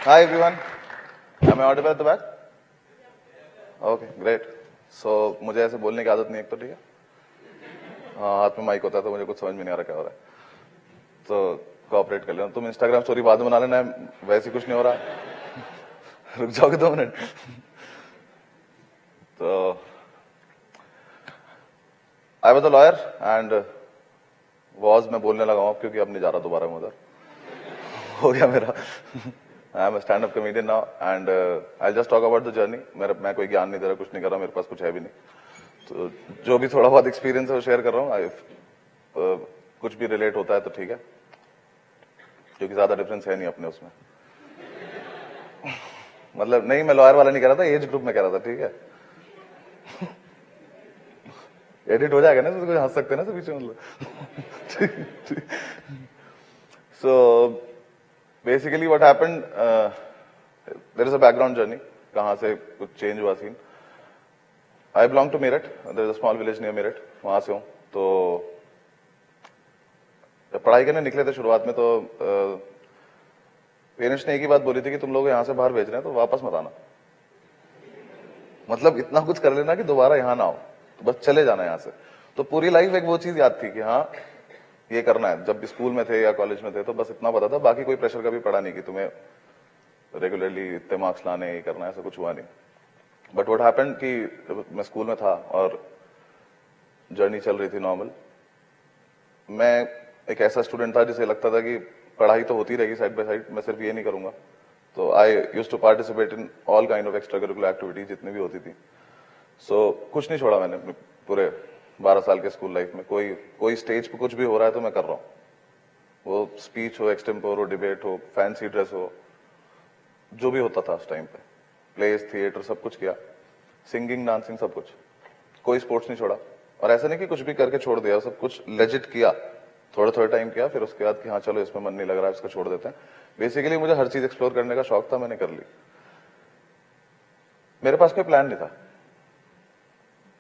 Hi everyone. Am I audible at the back? Okay, great. So मुझे ऐसे बोलने की आदत नहीं है, तो ठीक है। हाँ, हाथ में माइक होता है तो मुझे कुछ समझ में नहीं आ रहा क्या हो रहा है, तो कोऑपरेट कर लेना। तुम इंस्टाग्राम स्टोरी बाद में बना लेना, वैसे कुछ नहीं हो रहा। रुक जाओगे 2 मिनट। तो I was a lawyer and was मैं बोलने लगा हूँ क्योंकि अब नहीं जा रहा दोबारा मैं उधर। हो गया मेरा। I am stand up comedian now and I just talk about the journey. मैं कोई ज्ञान नहीं दे रहा, कुछ नहीं कर रहा, मेरे पास कुछ है भी नहीं। तो जो भी थोड़ा बहुत एक्सपीरियंस है वो शेयर कर रहा हूँ। कुछ भी रिलेट होता है तो ठीक है, क्योंकि ज्यादा डिफरेंस है नहीं अपने उसमें। मतलब नहीं, मैं लॉयर वाला नहीं कह रहा था, एज ग्रुप में कह रहा था, ठीक है। एडिट हो जाएगा ना, तो कुछ हंस सकते हैं ना सब पीछे, मतलब। So basically what happened, there is a background journey, कहां से कुछ चेंज हुआ scene. I belong to Meerut, there is a small village near Meerut, वहां से हूं। तो जब पढ़ाई करने निकले थे शुरुआत में, तो पेरेंट्स ने एक ही बात बोली थी कि तुम लोग यहां से बाहर भेज रहे हैं तो वापस मत आना। मतलब इतना कुछ कर लेना कि दोबारा यहां ना आओ, तो बस चले जाना यहां से। तो पूरी लाइफ एक वो चीज याद थी कि हाँ ये करना है। जब भी स्कूल में थे या कॉलेज में थे तो बस इतना पता था, बाकी कोई प्रेशर कभी पड़ा नहीं कि तुम्हें रेगुलरली इतने मार्क्स लाने, ये करना है, ऐसा कुछ हुआ नहीं। बट व्हाट हैपेंड कि जब मैं स्कूल में था और जर्नी चल रही थी नॉर्मल, मैं एक ऐसा स्टूडेंट था जिसे लगता था कि पढ़ाई तो होती रहेगी साइड बाय साइड, मैं सिर्फ ये नहीं करूंगा। तो I used to participate in all kind of extra curricular activities जितनी भी होती थी। सो कुछ नहीं छोड़ा मैंने अपने पूरे 12 साल के स्कूल लाइफ में। कोई स्टेज पे कुछ भी हो रहा है तो मैं कर रहा हूँ, वो स्पीच हो, एक्सटेम्पोर हो, डिबेट हो, फैंसी ड्रेस हो, जो भी होता था उस टाइम पे, प्लेस, थिएटर, सब कुछ किया, सिंगिंग, डांसिंग, सब कुछ। कोई स्पोर्ट्स नहीं छोड़ा। और ऐसा नहीं कि कुछ भी करके छोड़ दिया, सब कुछ लेजिट किया। थोड़े थोड़े टाइम किया, फिर उसके बाद कि हाँ चलो इसमें मन नहीं लग रहा है, इसको छोड़ देते हैं। बेसिकली मुझे हर चीज एक्सप्लोर करने का शौक था, मैंने कर ली। मेरे पास कोई प्लान नहीं था।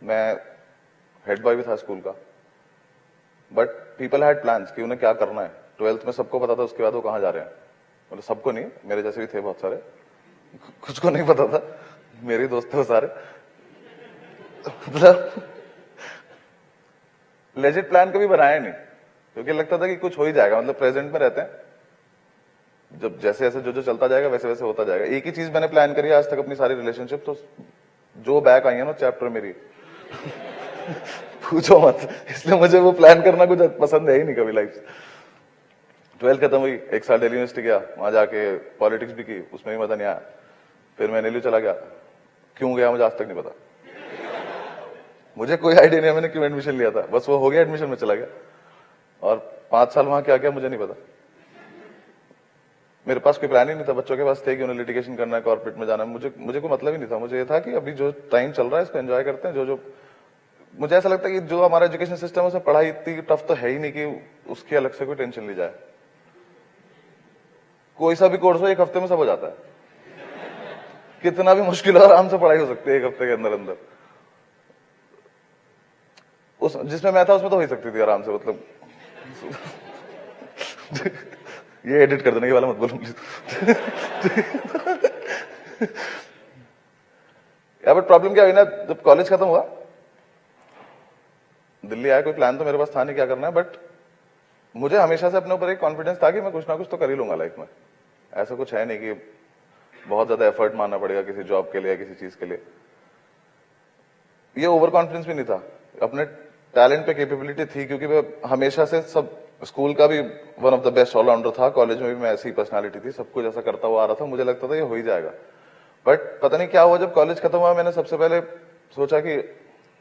मैं हेड बॉय भी था स्कूल का, बट पीपल हैड प्लान्स कि उन्हें क्या करना है। 12th में सबको पता था उसके बाद वो कहां जा रहे हैं। मतलब सबको नहीं, मेरे जैसे भी थे बहुत सारे, कुछ को नहीं पता था, मेरे ही दोस्त थे वो सारे। मतलब लेजिट प्लान कभी बनाया नहीं, क्योंकि लगता था कि कुछ हो ही जाएगा। मतलब प्रेजेंट में रहते हैं, जब जैसे जैसे जो जो चलता जाएगा वैसे वैसे होता जाएगा। एक ही चीज मैंने प्लान करी आज तक अपनी सारी रिलेशनशिप, तो जो बैक आई है ना चैप्टर मेरी, पूछो मत। इसलिए मुझे वो प्लान करना कुछ पसंद है ही नहीं कभी लाइफ। 12th खत्म हुई, 1 साल दिल्ली यूनिवर्सिटी गया, वहां जाके पॉलिटिक्स भी की, उसमें भी मजा नहीं आया। फिर मैं NLU चला गया, क्यों गया मुझे आज तक नहीं पता। मुझे कोई आइडिया नहीं है मैंने क्यों एडमिशन लिया था, बस वो हो गया, एडमिशन में चला गया। और 5 साल वहां क्या किया मुझे नहीं पता। मेरे पास कोई प्लान ही नहीं था। बच्चों के पास थे कि उन्हें लिटिगेशन करना है, कॉर्पोरेट में जाना है, मुझे कोई मतलब ही नहीं था। मुझे ये था कि अभी जो टाइम चल रहा है इसको एंजॉय करते हैं। जो मुझे ऐसा लगता है कि जो हमारा एजुकेशन सिस्टम है उसमें पढ़ाई इतनी टफ तो है ही नहीं कि उसकी अलग से कोई टेंशन ली जाए। कोई सा भी कोर्स हो 1 हफ्ते में सब हो जाता है। कितना भी मुश्किल हो, आराम से पढ़ाई हो सकती है 1 हफ्ते के अंदर अंदर। उस जिसमें मैं था उसमें तो हो ही सकती थी आराम से। मतलब ये एडिट कर देने, ये वाला मत बोलूं प्लीज। या बट प्रॉब्लम क्या हुई ना, जब कॉलेज खत्म हुआ, दिल्ली आया, कोई प्लान तो मेरे पास था नहीं क्या करना है, बट मुझे हमेशा से अपने ऊपर एक कॉन्फिडेंस था कि मैं कुछ ना कुछ तो कर ही लूंगा लाइफ में। ऐसा कुछ है नहीं कि बहुत ज्यादा एफर्ट मारना पड़ेगा किसी जॉब के लिए या किसी चीज के लिए। ये ओवर कॉन्फिडेंस भी नहीं था, अपने टैलेंट पे कैपेबिलिटी थी, क्योंकि मैं हमेशा से सब स्कूल का भी one of the best allrounder था, कॉलेज में भी मैं ऐसी पर्सनालिटी थी, सब कुछ ऐसा करता हुआ आ रहा था। मुझे लगता था ये हो ही जाएगा। बट पता नहीं क्या हुआ, जब कॉलेज खत्म हुआ मैंने सबसे पहले सोचा कि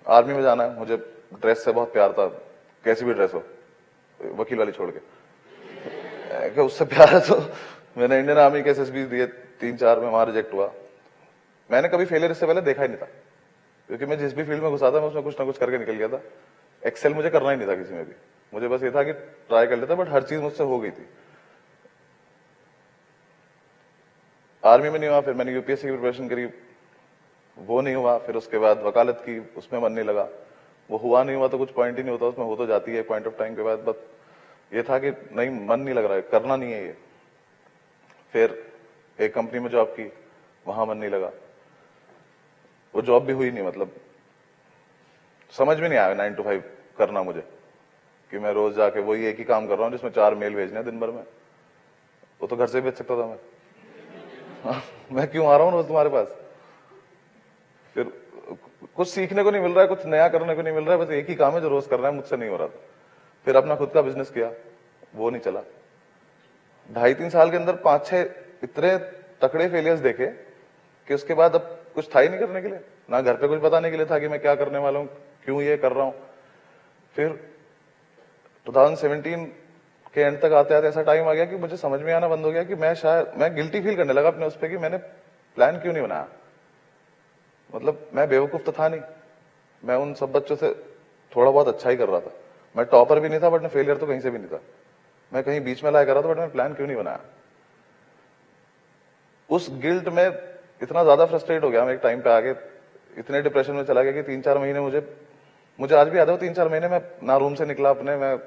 आर्मी में जाना है। मुझे ड्रेस से बहुत प्यार था, कैसी भी ड्रेस हो, वकील वाली छोड़ के, उससे प्यार है। तो मैंने इंडियन आर्मी के SSB दिए 3-4 में, वहां रिजेक्ट हुआ। मैंने कभी फेलियर इससे पहले देखा ही नहीं था, क्योंकि मैं जिस भी फील्ड में घुसा था मैं उसमें कुछ ना कुछ करके निकल गया था। एक्सेल मुझे करना ही नहीं था किसी में भी, मुझे बस ये था कि ट्राई कर लेता, बट हर चीज मुझसे हो गई थी। आर्मी में नहीं हुआ, फिर मैंने UPSC की प्रिपरेशन करी, वो नहीं हुआ। फिर उसके बाद वकालत की, उसमें मन नहीं लगा। वो हुआ नहीं हुआ तो कुछ पॉइंट ही नहीं होता उसमें, हो तो जाती है पॉइंट ऑफ टाइम के बाद। बस ये था कि नहीं, मन नहीं लग रहा है, करना नहीं है ये। फिर एक कंपनी में जॉब की, वहां मन नहीं लगा, वो जॉब भी हुई नहीं, मतलब समझ में नहीं आया 9 to 5 करना मुझे, कि मैं रोज जाके वही एक ही काम कर रहा हूँ जिसमें 4 मेल भेजने हैं दिन भर में। वो तो घर से भेज सकता था मैं। मैं क्यों आ रहा हूँ रोज तुम्हारे पास? फिर कुछ सीखने को नहीं मिल रहा है, कुछ नया करने को नहीं मिल रहा है, बस एक ही काम है जो रोज कर रहा है, मुझसे नहीं हो रहा था। फिर अपना खुद का बिजनेस किया, वो नहीं चला। 2.5-3 साल के अंदर 5-6 इतने तकड़े फेलियर्स देखे कि उसके बाद अब कुछ था ही नहीं करने के लिए, ना घर पे कुछ बताने के लिए था कि मैं क्या करने वाला हूं, क्यों ये कर रहा हूं। फिर 2017 के एंड तक आते आते ऐसा टाइम आ गया कि मुझे समझ में आना बंद हो गया कि मैं गिल्टी फील करने लगा अपने उस पर कि मैंने प्लान क्यों नहीं बनाया। मतलब मैं बेवकूफ तो था नहीं, मैं उन सब बच्चों से थोड़ा बहुत अच्छा ही कर रहा था। मैं टॉपर भी नहीं था, बट मैं फेलियर तो कहीं से भी नहीं था। मैं कहीं बीच में लाया कर रहा था, बट मैं प्लान क्यों नहीं बनाया। उस गिल्ट में इतना ज्यादा फ्रस्ट्रेट हो गया मैं एक टाइम पे आके, इतने डिप्रेशन में चला गया कि 3-4 महीने मुझे आज भी याद है, 3-4 महीने में ना रूम से निकला अपने। मैं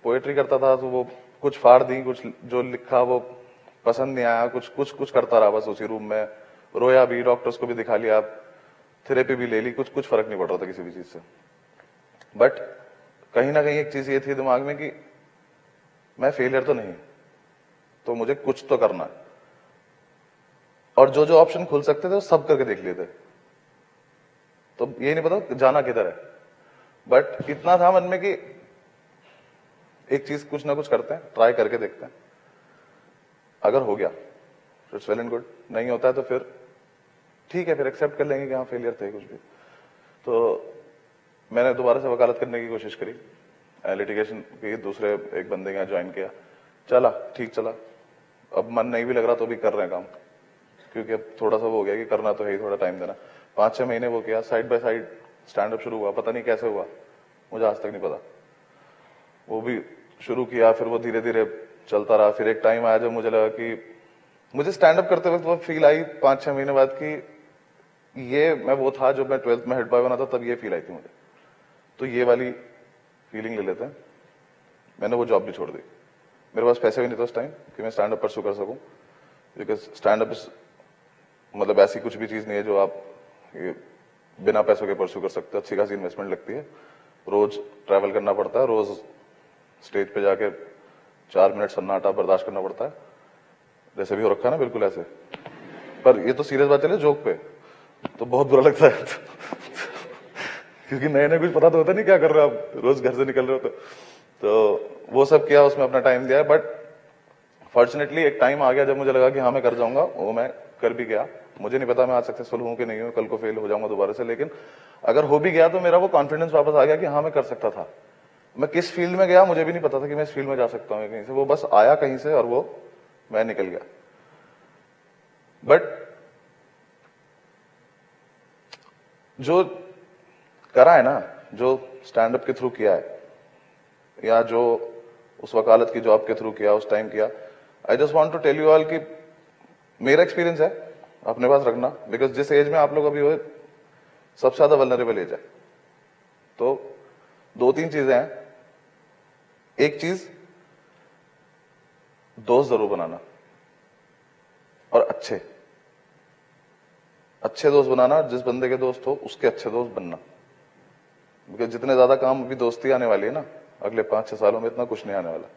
पोएट्री करता था तो वो कुछ फाड़ दी, कुछ जो लिखा वो पसंद नहीं आया, कुछ करता रहा बस उसी रूम में। रोया भी, डॉक्टर्स को भी दिखा लिया, थेरेपी भी ले ली, कुछ फर्क नहीं पड़ रहा था किसी भी चीज से। बट कहीं ना कहीं एक चीज ये थी दिमाग में कि मैं फेलियर तो नहीं, तो मुझे कुछ तो करना है। और जो जो ऑप्शन खुल सकते थे वो सब करके देख लिए थे, तो ये नहीं पता जाना किधर है। बट इतना था मन में कि एक चीज कुछ ना कुछ करते हैं, ट्राई करके देखते हैं, अगर हो गया इट्स वेल एंड गुड, नहीं होता है तो फिर ठीक है, फिर एक्सेप्ट कर लेंगे कि हाँ फेलियर थे कुछ भी। तो मैंने दोबारा से वकालत करने की कोशिश करी, लिटिगेशन की, दूसरे एक बंदे के यहाँ ज्वाइन किया, चला ठीक चला। अब मन नहीं भी लग रहा तो भी कर रहे हैं काम, क्योंकि अब थोड़ा सा वो हो गया कि करना तो है ही, थोड़ा टाइम देना। 5-6 महीने वो किया, side by side stand up शुरू हुआ, पता नहीं कैसे हुआ, मुझे आज तक नहीं पता। वो भी शुरू किया, फिर वो धीरे धीरे चलता रहा। फिर एक टाइम आया जब मुझे लगा कि मुझे स्टैंड अप करते वक्त वो फील आई 5-6 महीने बाद कि ये मैं वो था जो मैं 12th में हेड बॉय बना था, तब ये फील आई थी मुझे, तो ये वाली फीलिंग ले लेते हैं। मैंने वो जॉब भी छोड़ दी, मेरे पास पैसे भी नहीं थे उस टाइम कि मैं स्टैंड अप परस्यू कर सकूं, बिकॉज स्टैंड अप मतलब ऐसी कुछ भी चीज नहीं है जो आप बिना पैसों के परस्यू कर सकते हो। अच्छी खासी इन्वेस्टमेंट लगती है, रोज ट्रैवल करना पड़ता है, रोज स्टेज पे जाके 4 मिनट सन्नाटा बर्दाश्त करना पड़ता है, जैसे भी हो रखा है ना, बिल्कुल ऐसे। पर ये तो सीरियस बात चले जोक पे तो बहुत बुरा लगता है क्योंकि नए नए कुछ पता तो होता नहीं क्या कर रहे हो आप, रोज घर से निकल रहे हो। तो वो सब किया, उसमें अपना टाइम दिया। बट फॉर्चुनेटली एक टाइम आ गया जब मुझे लगा कि हाँ मैं कर जाऊंगा, वो मैं कर भी गया। मुझे नहीं पता मैं आज सक्सेसफुल हूं कि नहीं हूं, कल को फेल हो जाऊंगा दोबारा से, लेकिन अगर हो भी गया तो मेरा वो कॉन्फिडेंस वापस आ गया कि हाँ मैं कर सकता था। मैं किस फील्ड में गया मुझे भी नहीं पता था कि मैं इस फील्ड में जा सकता हूँ कहीं से, वो बस आया कहीं से और वो मैं निकल गया। बट जो करा है ना, जो स्टैंड अप के थ्रू किया है, या जो उस वकालत की जॉब के थ्रू किया, उस टाइम किया, I just want to tell you all कि मेरा एक्सपीरियंस है, अपने पास रखना। बिकॉज जिस एज में आप लोग अभी हो, सबसे ज्यादा वल्नरेबल एज है। तो 2-3 चीजें हैं। एक चीज, दोस्त जरूर बनाना, और अच्छे दोस्त बनाना। जिस बंदे के दोस्त हो उसके अच्छे दोस्त बनना, बिकॉज जितने ज्यादा काम अभी दोस्ती आने वाली है ना, अगले 5-6 सालों में इतना कुछ नहीं आने वाला।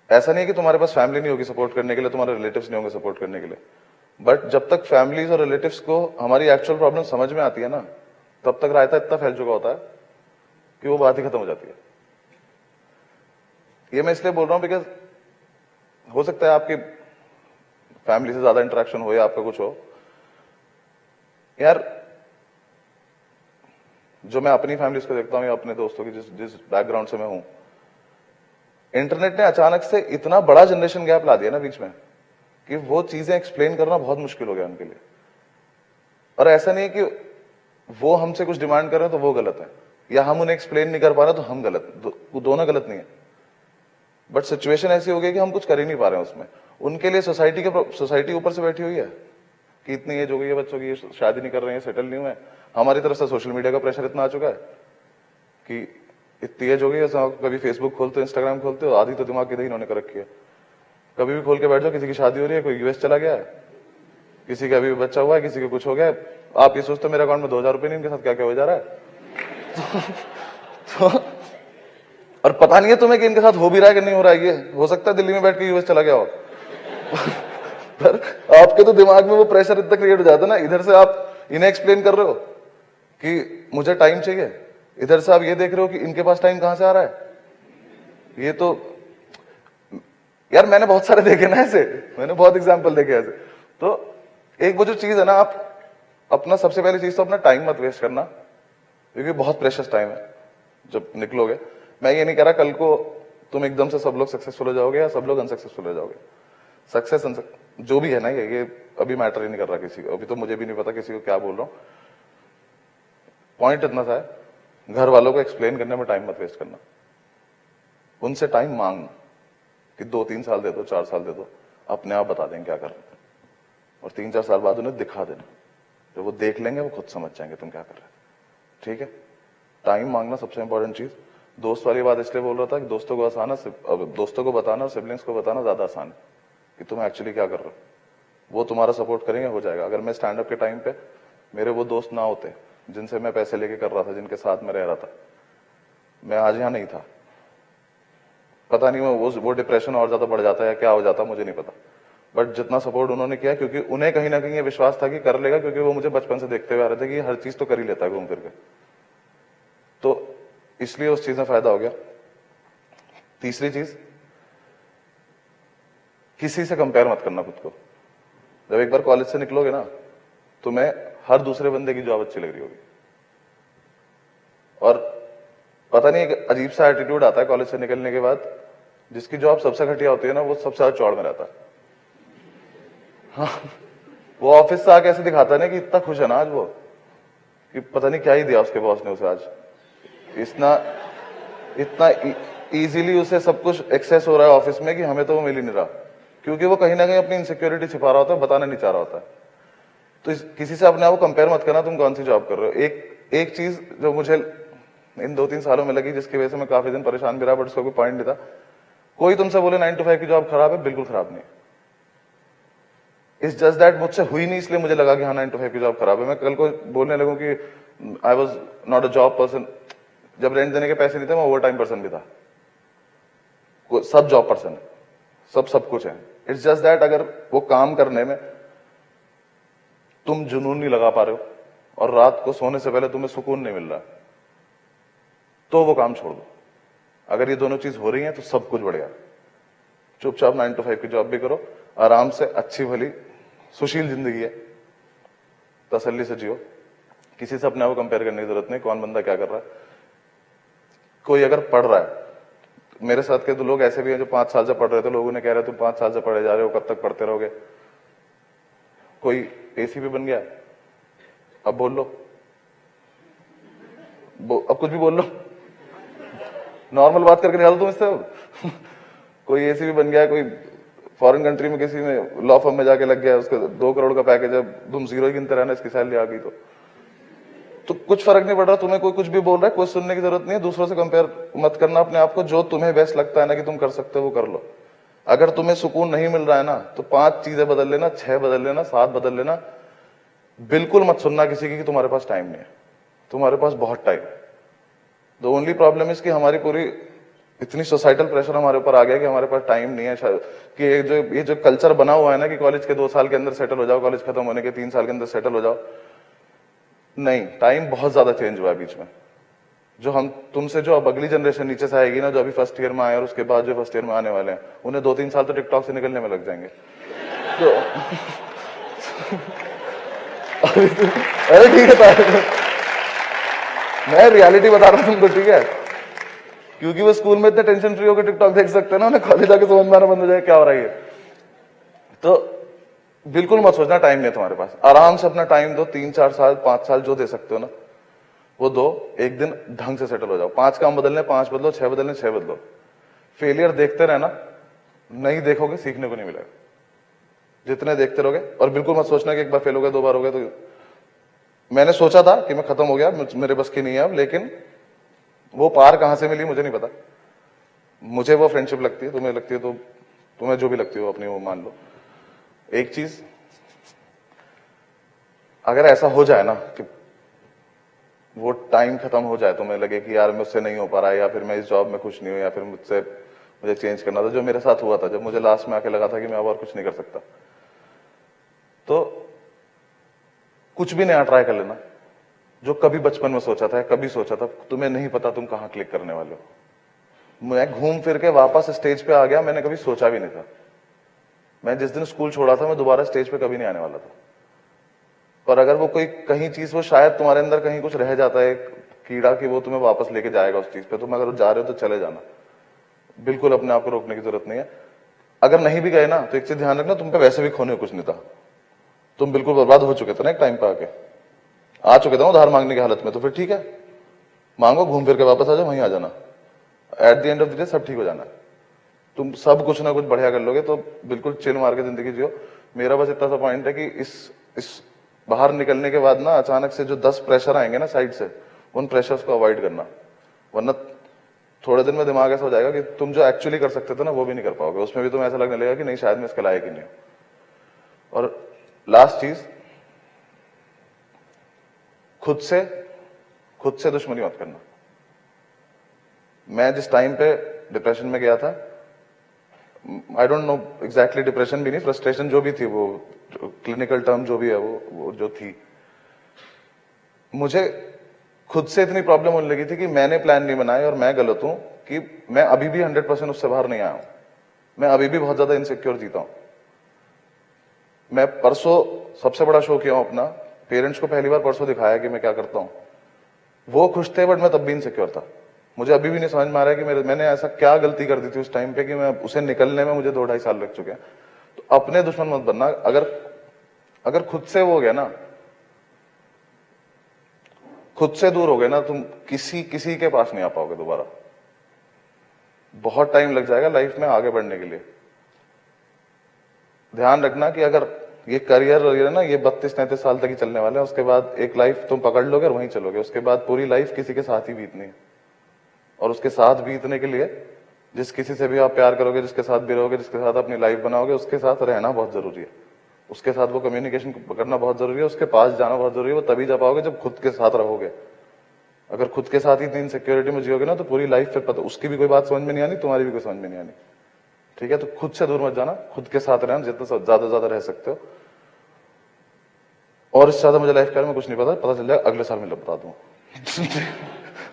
ऐसा नहीं है कि तुम्हारे पास फैमिली नहीं होगी सपोर्ट करने के लिए, तुम्हारे रिलेटिव्स नहीं होंगे सपोर्ट करने के लिए, बट जब तक फैमिलीज और रिलेटिव्स को हमारी एक्चुअल प्रॉब्लम समझ में आती है ना, तब तक रायता इतना फैल चुका होता है कि वो बात ही खत्म हो जाती है। ये मैं इसलिए बोल रहा हूं बिकॉज हो सकता है आपकी फैमिली से ज्यादा इंटरेक्शन हो या आपका कुछ हो। यार जो मैं अपनी फैमिली को देखता हूं या अपने दोस्तों की जिस बैकग्राउंड से मैं हूं, इंटरनेट ने अचानक से इतना बड़ा जनरेशन गैप ला दिया ना बीच में कि वो चीजें एक्सप्लेन करना बहुत मुश्किल हो गया उनके लिए। और ऐसा नहीं है कि वो हमसे कुछ डिमांड कर रहे हैं तो वो गलत है, या हम उन्हें एक्सप्लेन नहीं कर पा रहे तो हम गलत, दोनों गलत नहीं है। बट सिचुएशन ऐसी हो गई कि हम कुछ कर ही नहीं पा रहे हैं उसमें। उनके लिए सोसाइटी ऊपर से बैठी हुई है कि इतनी एज हो गई है बच्चों की, शादी नहीं कर रहे हैं, सेटल नहीं हुए। हमारी तरफ से सोशल मीडिया का प्रेशर इतना आ चुका है कि इतनी एज हो गई है, कभी फेसबुक खोलते हो, इंस्टाग्राम खोलते हो, आधी तो दिमाग की दही इन्होंने कर रखी है। कभी भी खोल के बैठ जाओ, किसी की शादी हो रही है, कोई यूएस चला गया है, किसी का अभी बच्चा हुआ है, किसी का कुछ हो गया है, आप ये सोचते हो मेरे अकाउंट में 2000 रुपए नहीं, इनके साथ क्या क्या हो जा रहा है। तो और पता नहीं है तुम्हें कि इनके साथ हो भी रहा है कि नहीं हो रहा है। ये हो सकता है दिल्ली में बैठ के यूएस चला गया हो। पर आपके तो दिमाग में वो प्रेशर इतना क्रिएट हो जाता है ना, इधर से आप इन्हें एक्सप्लेन कर रहे हो कि मुझे टाइम चाहिए, इधर से आप ये देख रहे हो कि इनके पास टाइम कहां से आ रहा है। ये तो यार मैंने बहुत सारे देखे ना ऐसे, मैंने बहुत एग्जाम्पल देखे ऐसे। तो एक वो जो चीज है ना, आप अपना सबसे पहली चीज तो अपना टाइम मत वेस्ट करना, क्योंकि बहुत प्रेशियस टाइम है जब निकलोगे। मैं ये नहीं कह रहा कल को तुम एकदम से सब लोग सक्सेसफुल हो जाओगे या सब लोग अनसक्सेसफुल हो जाओगे। सक्सेस जो भी है ना, ये अभी मैटर ही नहीं कर रहा किसी को, अभी तो मुझे भी नहीं पता किसी को क्या बोल रहा हूं। पॉइंट इतना सा है, घर वालों को एक्सप्लेन करने में टाइम मत वेस्ट करना, उनसे टाइम मांगना कि 2-3 साल दे दो, 4 साल दे दो, अपने आप बता देंगे क्या कर रहे थे, और 3-4 साल बाद उन्हें दिखा देना, जब वो देख लेंगे वो खुद समझ जाएंगे तुम क्या कर रहे थे। ठीक है, टाइम मांगना सबसे इंपॉर्टेंट चीज। दोस्त वाली बात इसलिए बोल रहा था कि दोस्तों को आसान है, दोस्तों को बताना और सिबलिंग्स को बताना ज्यादा आसान है कि तुम एक्चुअली क्या कर रहे हो, वो तुम्हारा सपोर्ट करेंगे, हो जाएगा। अगर मैं स्टैंड अप के टाइम पे मेरे वो दोस्त ना होते जिनसे मैं पैसे लेके कर रहा था, जिनके साथ मैं रह रहा था, मैं आज यहां नहीं था। पता नहीं वो डिप्रेशन और ज्यादा बढ़ जाता है, क्या हो जाता मुझे नहीं पता, बट जितना सपोर्ट उन्होंने किया, क्योंकि उन्हें कहीं ना कहीं ये विश्वास था कि कर लेगा, क्योंकि वो मुझे बचपन से देखते हुए आ रहे थे कि हर चीज तो कर ही लेता है घूम फिर के, तो इसलिए उस चीज में फायदा हो गया। तीसरी चीज, किसी से कंपेयर मत करना खुद को। जब एक बार कॉलेज से निकलोगे ना, तुम्हें हर दूसरे बंदे की जॉब अच्छी लग रही होगी, और पता नहीं एक अजीब सा एटीट्यूड आता है कॉलेज से निकलने के बाद, जिसकी जॉब सबसे घटिया होती है ना, वो सबसे ज्यादा चौड़ में रहता है। हाँ, वो ऑफिस से आके ऐसे दिखाता है ना कि इतना खुश है ना आज वो, कि पता नहीं क्या ही दिया उसके बॉस ने उसे आज, इतना इजीली उसे सब कुछ एक्सेस हो रहा है ऑफिस में कि हमें तो वो मिल ही नहीं रहा, क्योंकि वो कहीं ना कहीं अपनी इनसिक्योरिटी छिपा रहा होता है, बताना नहीं चाह रहा होता है। तो किसी से अपने आप को कंपेयर मत करना, तुम कौन सी जॉब कर रहे हो। एक चीज जो मुझे इन 2-3 सालों में लगी, जिसकी वजह से मैं काफी दिन परेशान भी रहा, बट उसका कोई पॉइंट नहीं था। कोई तुमसे बोले 9 to 5 की जॉब खराब है, बिल्कुल खराब नहीं। इट्स जस्ट दैट मुझसे हुई नहीं, इसलिए मुझे लगा कि हाँ 9 to 5 की जॉब खराब है। मैं कल को बोलने लगूं कि I was not a job person, जब रेंट देने के पैसे नहीं थे मैं ओवर टाइम पर्सन भी था। सब जॉब पर्सन है, सब कुछ है। इट्स जस्ट दैट अगर वो काम करने में तुम जुनून नहीं लगा पा रहे हो और रात को सोने से पहले तुम्हें सुकून नहीं मिल रहा, तो वो काम छोड़ दो। अगर ये दोनों चीज हो रही हैं तो सब कुछ बढ़िया। चुपचाप 9 to 5 की जॉब भी करो, आराम से, अच्छी भली सुशील जिंदगी है, तसल्ली से जियो। किसी से अपने आप को कंपेयर करने की जरूरत नहीं, कौन बंदा क्या कर रहा है। कोई अगर पढ़ रहा है, मेरे साथ के तो लोग ऐसे भी हैं जो 5 साल से पढ़ रहे थे, लोगों ने कह रहे तुम 5 साल से पढ़े जा रहे हो, कब तक पढ़ते रहोगे। कोई एसीपी बन गया, अब बोल लो, अब कुछ भी बोल लो, नॉर्मल बात करके निकाल दो तुम इससे। कोई एसीपी बन गया, कोई फॉरेन कंट्री में किसी में लॉ फर्म में जाके लग गया, उसका 2 करोड़ का पैकेज है, तुम जीरो ही गिनते रहना, इसकी सैलरी आ गई तो कुछ फर्क नहीं पड़ रहा। तुम्हें कोई कुछ भी बोल रहा है, कोई सुनने की जरूरत नहीं है। दूसरों से कंपेयर मत करना अपने आप को, जो तुम्हें बेस्ट लगता है ना कि तुम कर सकते हो वो कर लो। अगर तुम्हें सुकून नहीं मिल रहा है ना, तो 5 चीजें बदल लेना, 6 बदल लेना, 7 बदल लेना। बिल्कुल मत सुनना किसी की कि तुम्हारे पास टाइम नहीं है, तुम्हारे पास बहुत टाइम है। द ओनली प्रॉब्लम इज कि हमारी पूरी इतनी सोसाइटल प्रेशर हमारे ऊपर आ गया कि हमारे पास टाइम नहीं है। कि ये जो कल्चर बना हुआ है ना कि कॉलेज के 2 साल के अंदर सेटल हो जाओ, कॉलेज खत्म होने के 3 साल के अंदर सेटल हो जाओ, नहीं, टाइम बहुत ज्यादा चेंज हुआ है बीच में। जो हम तुमसे, जो अब अगली जनरेशन नीचे से आएगी ना, जो अभी फर्स्ट ईयर में आए और उसके बाद जो फर्स्ट ईयर में आने वाले हैं, उन्हें 2-3 साल तो टिकटॉक से निकलने में लग जाएंगे। तो अरे ठीक है, मैं रियलिटी बता रहा हूं तुमको, ठीक है, क्योंकि वो स्कूल में इतने टेंशन फ्री होकर टिकटॉक देख सकते हैं ना, उन्हें कॉलेज जाके समझ में आना बंद हो जाए क्या हो रहा है। तो बिल्कुल मत सोचना टाइम नहीं है तुम्हारे पास, आराम से अपना टाइम दो, 3-4 साल 5 साल जो दे सकते हो ना वो दो। एक दिन ढंग से सेटल हो जाओ। 5 काम बदलने 5 बदलो, 6 बदलने 6 बदलो। फेलियर देखते रहना, नहीं देखोगे सीखने को नहीं मिलेगा, जितने देखते रहोगे। और बिल्कुल मत सोचना कि एक बार फेल हो गया, 2 बार हो गया तो। मैंने सोचा था कि मैं खत्म हो गया, मेरे बस की नहीं है अब, लेकिन वो पार कहां से मिली मुझे नहीं पता। मुझे वो फ्रेंडशिप लगती है, तुम्हें लगती है तो तुम्हें जो भी लगती हो अपनी वो मान लो। एक चीज, अगर ऐसा हो जाए ना कि वो टाइम खत्म हो जाए, तुम्हें लगे कि यार मुझसे नहीं हो पा रहा है, या फिर मैं इस जॉब में खुश नहीं हूं, या फिर मुझे चेंज करना था, जो मेरे साथ हुआ था, जब मुझे लास्ट में आके लगा था कि मैं अब और कुछ नहीं कर सकता, तो कुछ भी नया ट्राई कर लेना। जो कभी बचपन में सोचा था, कभी सोचा था, तुम्हें नहीं पता तुम कहां क्लिक करने वाले हो। मैं घूम फिर के वापस स्टेज पे आ गया, मैंने कभी सोचा भी नहीं था। मैं जिस दिन स्कूल छोड़ा था, मैं दोबारा स्टेज पे कभी नहीं आने वाला था। पर अगर वो कोई कहीं चीज, वो शायद तुम्हारे अंदर कहीं कुछ रह जाता है, कीड़ा, कि वो तुम्हें वापस लेके जाएगा उस चीज पे, तुम अगर जा रहे हो तो चले जाना, बिल्कुल अपने आप को रोकने की जरूरत नहीं है। अगर नहीं भी गए ना, तो एक चीज ध्यान रखना, तुम पे वैसे भी खोने कुछ नहीं था, तुम बिल्कुल बर्बाद हो चुके थे ना एक टाइम पे आके, आ चुके थे ना उधार मांगने की हालत में, तो फिर ठीक है, मांगो, घूम फिर के वापस आ जाओ, वहीं आ जाना। At the end of the day सब ठीक हो जाना है। तुम सब कुछ ना कुछ बढ़िया कर लोगे, तो बिल्कुल चिल मार के जिंदगी जियो। मेरा बस इतना सा पॉइंट है कि इस बाहर निकलने के बाद ना अचानक से जो 10 प्रेशर आएंगे ना साइड से, उन प्रेशर्स को अवॉइड करना, वरना थोड़े दिन में दिमाग ऐसा हो जाएगा कि तुम जो एक्चुअली कर सकते थे ना, वो भी नहीं कर पाओगे। उसमें भी तुम्हें ऐसा लगने लगेगा कि नहीं, शायद मैं इसके लायक ही नहीं हूं। और लास्ट चीज, खुद से दुश्मनी मत करना। मैं जिस टाइम पे डिप्रेशन में गया था, I don't know exactly, depression भी नहीं, फ्रस्ट्रेशन जो भी थी, वो क्लिनिकल टर्म जो भी है, वो जो थी, मुझे खुद से इतनी प्रॉब्लम होने लगी थी कि मैंने प्लान नहीं बनाया, और मैं गलत हूं कि मैं अभी भी 100% उससे बाहर नहीं आया हूं। मैं अभी भी बहुत ज्यादा इनसिक्योर जीता हूं। मैं परसों सबसे बड़ा शो किया हूं अपना, पेरेंट्स को पहली बार परसों दिखाया कि मैं क्या करता हूं। वो खुश थे, बट मैं तब भी इनसिक्योर था। मुझे अभी भी नहीं समझ में आ रहा है कि मैंने ऐसा क्या गलती कर दी थी उस टाइम पे कि मैं उसे निकलने में मुझे 2-2.5 साल लग चुके हैं। तो अपने दुश्मन मत बनना। अगर खुद से वो हो गया ना, खुद से दूर हो गए ना, तुम किसी के पास नहीं आ पाओगे दोबारा। बहुत टाइम लग जाएगा लाइफ में आगे बढ़ने के लिए। ध्यान रखना कि अगर ये करियर है ना, ये 32-33 साल तक ही चलने वाले हैं। उसके बाद एक लाइफ तुम पकड़ लोगे और वहीं चलोगे। उसके बाद पूरी लाइफ किसी के साथ ही बीतनी है। और उसके साथ बीतने के लिए जिस किसी से भी आप प्यार करोगे, जिसके साथ भी रहोगे, जिसके साथ अपनी लाइफ बनाओगे, उसके साथ रहना बहुत जरूरी है। उसके साथ वो कम्युनिकेशन करना बहुत जरूरी है। उसके पास जाना बहुत जरूरी है। वो तभी जा पाओगे जब खुद के साथ रहोगे। अगर खुद के साथ ही इतनी इनसिक्योरिटी में जियोगे ना, तो पूरी लाइफ फिर पता, उसकी भी कोई बात समझ में नहीं आनी, तुम्हारी भी कोई समझ में नहीं आनी। ठीक है, तो खुद से दूर मत जाना, खुद के साथ रहना, जितना ज्यादा रह सकते हो। और इससे ज्यादा मुझे लाइफ के बारे में कुछ नहीं पता चल जाएगा अगले साल में बता दूंगा।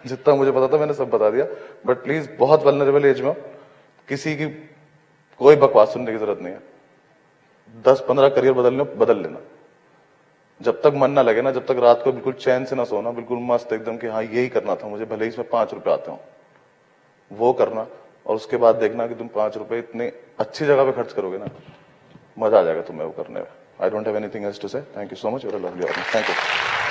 जितना मुझे पता था मैंने सब बता दिया। बट प्लीज, बहुत वल्नरेबल एज में हो, किसी की कोई बकवास सुनने की जरूरत नहीं है। 10-15 करियर बदल लेना। जब तक मन ना लगे ना, जब तक रात को बिल्कुल चैन से ना सोना, बिल्कुल मस्त एकदम कि हाँ यही करना था मुझे, भले ही इसमें 5 रुपए आते हो, वो करना। और उसके बाद देखना कि तुम 5 रुपए इतनी अच्छी जगह पे खर्च करोगे ना, मजा आ जाएगा तुम्हें वो करने में। I don't have anything else to say. Thank you so much. You're a lovely audience. Thank you.